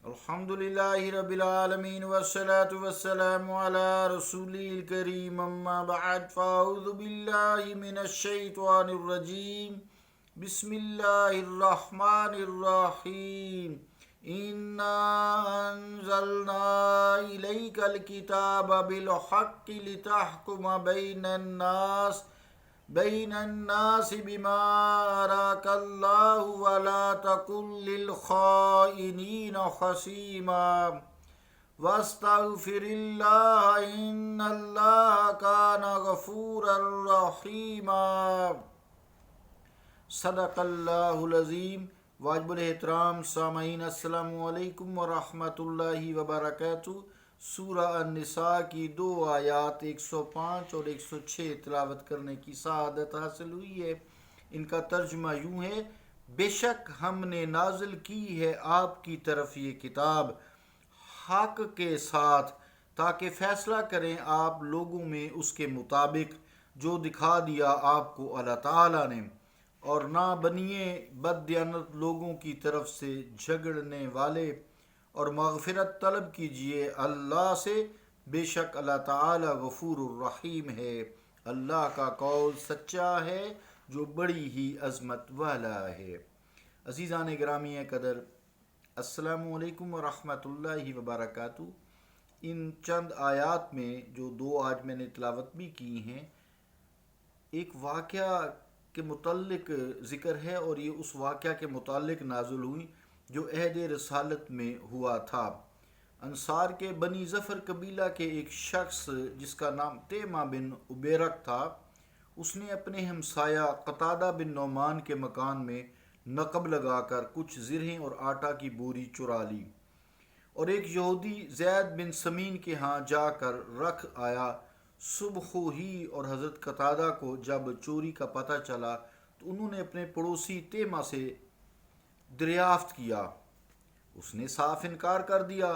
الحمدللہ رب العالمین والصلاة والسلام علی رسولہ الکریم اما بعد فاعوذ باللہ من الشیطان الرجیم بسم اللہ الرحمن الرحیم انا انزلنا الیک الکتاب بالحق لتحکم بین الناس بما اراک اللہ ولا تکن للخائنین خصیما واستغفر اللہ ان اللہ کان غفورا رحیما۔ صدق اللہ العظیم۔ واجب الاحترام سامعین، السلام علیکم ورحمۃ اللہ وبرکاتہ۔ سورہ النساء کی 2 آیات 105 اور 106 تلاوت کرنے کی سعادت حاصل ہوئی ہے۔ ان کا ترجمہ یوں ہے: بے شک ہم نے نازل کی ہے آپ کی طرف یہ کتاب حق کے ساتھ تاکہ فیصلہ کریں آپ لوگوں میں اس کے مطابق جو دکھا دیا آپ کو اللہ تعالیٰ نے، اور نہ بنیے بددیانت لوگوں کی طرف سے جھگڑنے والے، اور مغفرت طلب کیجئے اللہ سے، بے شک اللہ تعالیٰ غفور الرحیم ہے، اللہ کا قول سچا ہے جو بڑی ہی عظمت والا ہے۔ عزیزان گرامی قدر، السلام علیکم ورحمۃ اللہ وبرکاتہ۔ ان چند آیات میں جو 2 آج میں نے تلاوت بھی کی ہیں، ایک واقعہ کے متعلق ذکر ہے، اور یہ اس واقعہ کے متعلق نازل ہوئی جو عہد رسالت میں ہوا تھا۔ انصار کے بنی ظفر قبیلہ کے ایک شخص جس کا نام تیمہ بن عبیرق تھا، اس نے اپنے ہمسایہ قتادہ بن نعمان کے مکان میں نقب لگا کر کچھ زرہیں اور آٹا کی بوری چرا لی، اور ایک یہودی زید بن سمین کے ہاں جا کر رکھ آیا۔ صبح ہی اور حضرت قتادہ کو جب چوری کا پتہ چلا تو انہوں نے اپنے پڑوسی تیمہ سے دریافت کیا۔ اس نے صاف انکار کر دیا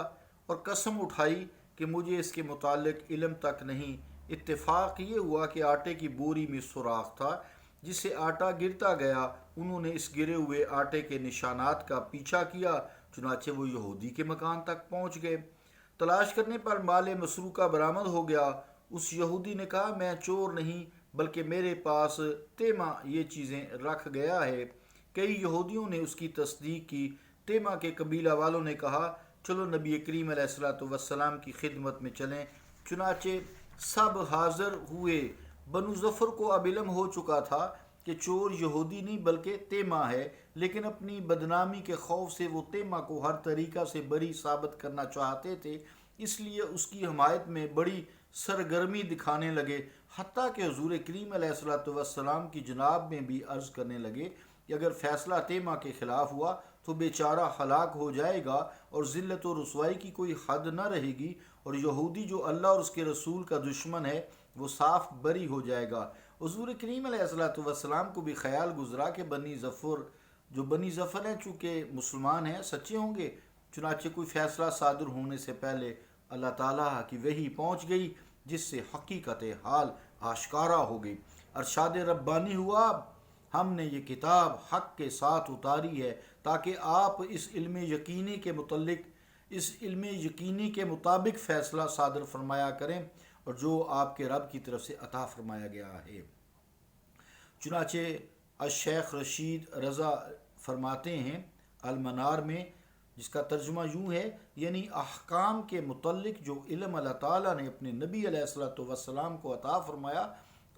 اور قسم اٹھائی کہ مجھے اس کے متعلق علم تک نہیں۔ اتفاق یہ ہوا کہ آٹے کی بوری میں سوراخ تھا جس سے آٹا گرتا گیا۔ انہوں نے اس گرے ہوئے آٹے کے نشانات کا پیچھا کیا، چنانچہ وہ یہودی کے مکان تک پہنچ گئے۔ تلاش کرنے پر مال مسروقہ برآمد ہو گیا۔ اس یہودی نے کہا، میں چور نہیں بلکہ میرے پاس تیمہ یہ چیزیں رکھ گیا ہے۔ کئی یہودیوں نے اس کی تصدیق کی۔ تیمہ کے قبیلہ والوں نے کہا، چلو نبی کریم علیہ السلام کی خدمت میں چلیں۔ چنانچہ سب حاضر ہوئے۔ بنو ظفر کو اب علم ہو چکا تھا کہ چور یہودی نہیں بلکہ تیمہ ہے، لیکن اپنی بدنامی کے خوف سے وہ تیمہ کو ہر طریقہ سے بری ثابت کرنا چاہتے تھے، اس لیے اس کی حمایت میں بڑی سرگرمی دکھانے لگے، حتیٰ کہ حضور کریم علیہ السلام کی جناب میں بھی عرض کرنے لگے کہ اگر فیصلہ تیمہ کے خلاف ہوا تو بیچارہ ہلاک ہو جائے گا اور ذلت و رسوائی کی کوئی حد نہ رہے گی، اور یہودی جو اللہ اور اس کے رسول کا دشمن ہے وہ صاف بری ہو جائے گا۔ حضور کریم علیہ السلام کو بھی خیال گزرا کہ بنی ظفر ہیں چونکہ مسلمان ہیں، سچے ہوں گے۔ چنانچہ کوئی فیصلہ صادر ہونے سے پہلے اللہ تعالیٰ کی وحی پہنچ گئی جس سے حقیقت حال آشکارا ہو گئی۔ ارشاد ربانی ہوا، ہم نے یہ کتاب حق کے ساتھ اتاری ہے تاکہ آپ اس علم یقینی کے مطابق فیصلہ صادر فرمایا کریں، اور جو آپ کے رب کی طرف سے عطا فرمایا گیا ہے۔ چنانچہ الشیخ رشید رضا فرماتے ہیں المنار میں، جس کا ترجمہ یوں ہے، یعنی احکام کے متعلق جو علم اللہ تعالیٰ نے اپنے نبی علیہ السلام کو عطا فرمایا،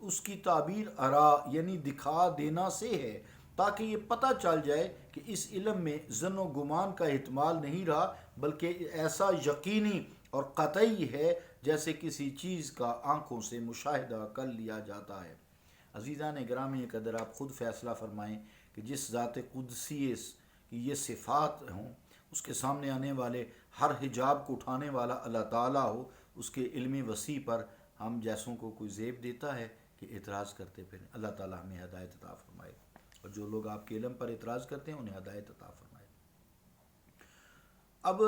اس کی تعبیر ارا یعنی دکھا دینا سے ہے، تاکہ یہ پتہ چل جائے کہ اس علم میں ظن و گمان کا احتمال نہیں رہا، بلکہ ایسا یقینی اور قطعی ہے جیسے کسی چیز کا آنکھوں سے مشاہدہ کر لیا جاتا ہے۔ عزیزان گرامی قدر، آپ خود فیصلہ فرمائیں کہ جس ذات قدسی کی یہ صفات ہوں، اس کے سامنے آنے والے ہر حجاب کو اٹھانے والا اللہ تعالیٰ ہو، اس کے علم وسیع پر ہم جیسوں کو کوئی زیب دیتا ہے کہ اعتراض کرتے پھریں۔ اللہ تعالیٰ ہمیں ہدایت عطا فرمائے، اور جو لوگ آپ کے علم پر اعتراض کرتے ہیں انہیں ہدایت عطا فرمائے۔ اب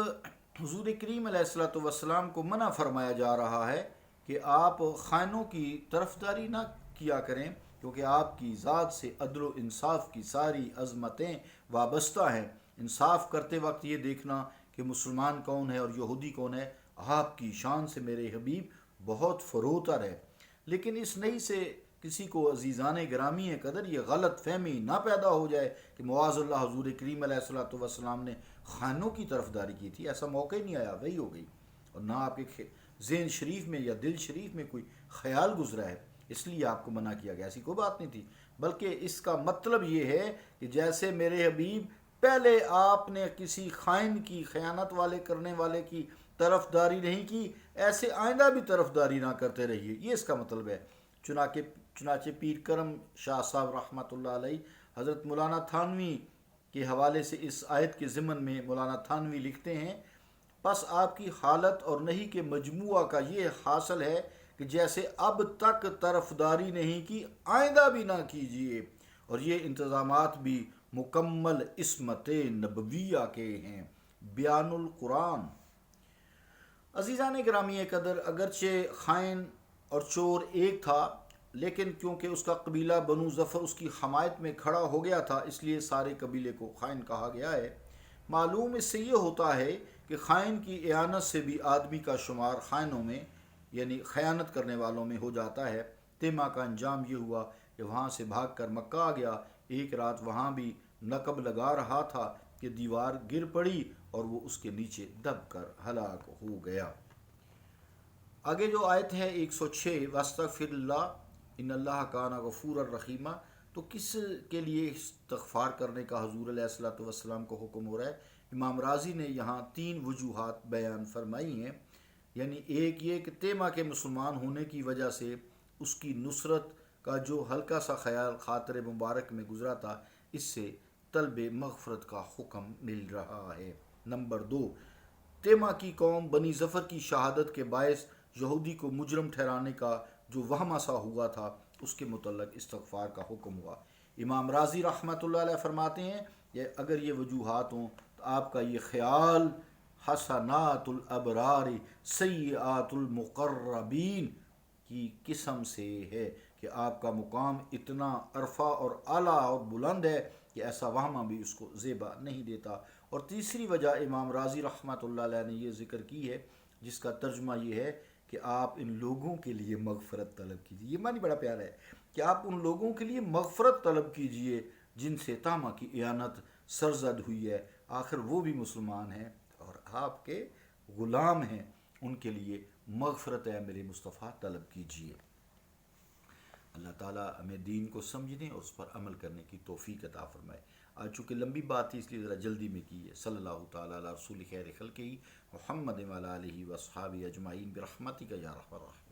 حضور کریم علیہ السلام کو منع فرمایا جا رہا ہے کہ آپ خائنوں کی طرفداری نہ کیا کریں، کیونکہ آپ کی ذات سے عدل و انصاف کی ساری عظمتیں وابستہ ہیں۔ انصاف کرتے وقت یہ دیکھنا کہ مسلمان کون ہے اور یہودی کون ہے، آپ کی شان سے میرے حبیب بہت فروتر ہے۔ لیکن اس نہیں سے کسی کو عزیزان گرامی قدر یہ غلط فہمی نہ پیدا ہو جائے کہ معاذ اللہ حضور کریم علیہ الصلوۃ والسلام نے خانوں کی طرفداری کی تھی، ایسا موقع ہی نہیں آیا، وہی ہو گئی، اور نہ آپ کے ذہن شریف میں یا دل شریف میں کوئی خیال گزرا ہے، اس لیے آپ کو منع کیا گیا، ایسی کوئی بات نہیں تھی۔ بلکہ اس کا مطلب یہ ہے کہ جیسے میرے حبیب پہلے آپ نے کسی خائن کی، خیانت والے کرنے والے کی طرفداری نہیں کی، ایسے آئندہ بھی طرفداری نہ کرتے رہیے، یہ اس کا مطلب ہے۔ چنانچہ پیر کرم شاہ صاحب رحمۃ اللہ علیہ حضرت مولانا تھانوی کے حوالے سے اس آیت کے ضمن میں مولانا تھانوی لکھتے ہیں، پس آپ کی حالت اور نہیں کے مجموعہ کا یہ حاصل ہے کہ جیسے اب تک طرفداری نہیں کی، آئندہ بھی نہ کیجیے، اور یہ انتظامات بھی مکمل عصمت نبویہ کے ہیں۔ بیان القرآن۔ عزیزان گرامی قدر، اگرچہ خائن اور چور ایک تھا، لیکن کیونکہ اس کا قبیلہ بنو ظفر اس کی حمایت میں کھڑا ہو گیا تھا، اس لیے سارے قبیلے کو خائن کہا گیا ہے۔ معلوم اس سے یہ ہوتا ہے کہ خائن کی اعانت سے بھی آدمی کا شمار خائنوں میں، یعنی خیانت کرنے والوں میں ہو جاتا ہے۔ تیمہ کا انجام یہ ہوا کہ وہاں سے بھاگ کر مکہ آ گیا، ایک رات وہاں بھی نقب لگا رہا تھا کہ دیوار گر پڑی اور وہ اس کے نیچے دب کر ہلاک ہو گیا۔ آگے جو آیت ہے 106، وَاسْتَغْفِرِ اللَّهَ إِنَّ اللَّهَ كَانَ غَفُورًا رَحِيمًا، تو کس کے لیے استغفار کرنے کا حضور علیہ الصلوۃ والسلام کو حکم ہو رہا ہے؟ امام راضی نے یہاں 3 وجوہات بیان فرمائی ہیں، یعنی ایک یہ کہ تیمہ کے مسلمان ہونے کی وجہ سے اس کی نصرت کا جو ہلکا سا خیال خاطر مبارک میں گزرا تھا، اس سے طلب مغفرت کا حکم مل رہا ہے۔ نمبر 2، تیمہ کی قوم بنی ظفر کی شہادت کے باعث یہودی کو مجرم ٹھہرانے کا جو وہمہ سا ہوا تھا، اس کے متعلق استغفار کا حکم ہوا۔ امام راضی رحمۃ اللہ علیہ فرماتے ہیں کہ اگر یہ وجوہات ہوں تو آپ کا یہ خیال حسنات الابرار سیئات المقربین کی قسم سے ہے کہ آپ کا مقام اتنا عرفہ اور اعلیٰ اور بلند ہے کہ ایسا وہمہ بھی اس کو زیبا نہیں دیتا۔ اور تیسری وجہ امام راضی رحمۃ اللہ علیہ نے یہ ذکر کی ہے، جس کا ترجمہ یہ ہے کہ آپ ان لوگوں کے لیے مغفرت طلب کیجیے۔ یہ معنی بڑا پیارا ہے کہ آپ ان لوگوں کے لیے مغفرت طلب کیجیے جن سے تیمہ کی اعانت سرزد ہوئی ہے، آخر وہ بھی مسلمان ہیں اور آپ کے غلام ہیں، ان کے لیے مغفرت ہے میرے مصطفیٰ طلب کیجیے۔ اللہ تعالیٰ ہمیں دین کو سمجھنے اور اس پر عمل کرنے کی توفیق عطا فرمائے۔ آج چونکہ لمبی بات تھی اس لیے ذرا جلدی میں کی ہے۔ صلی اللہ تعالیٰ علی رسول خیر خلقہ محمد وعلی آلہ واصحابہ اجمعین برحمتک یا ارحم الراحمین۔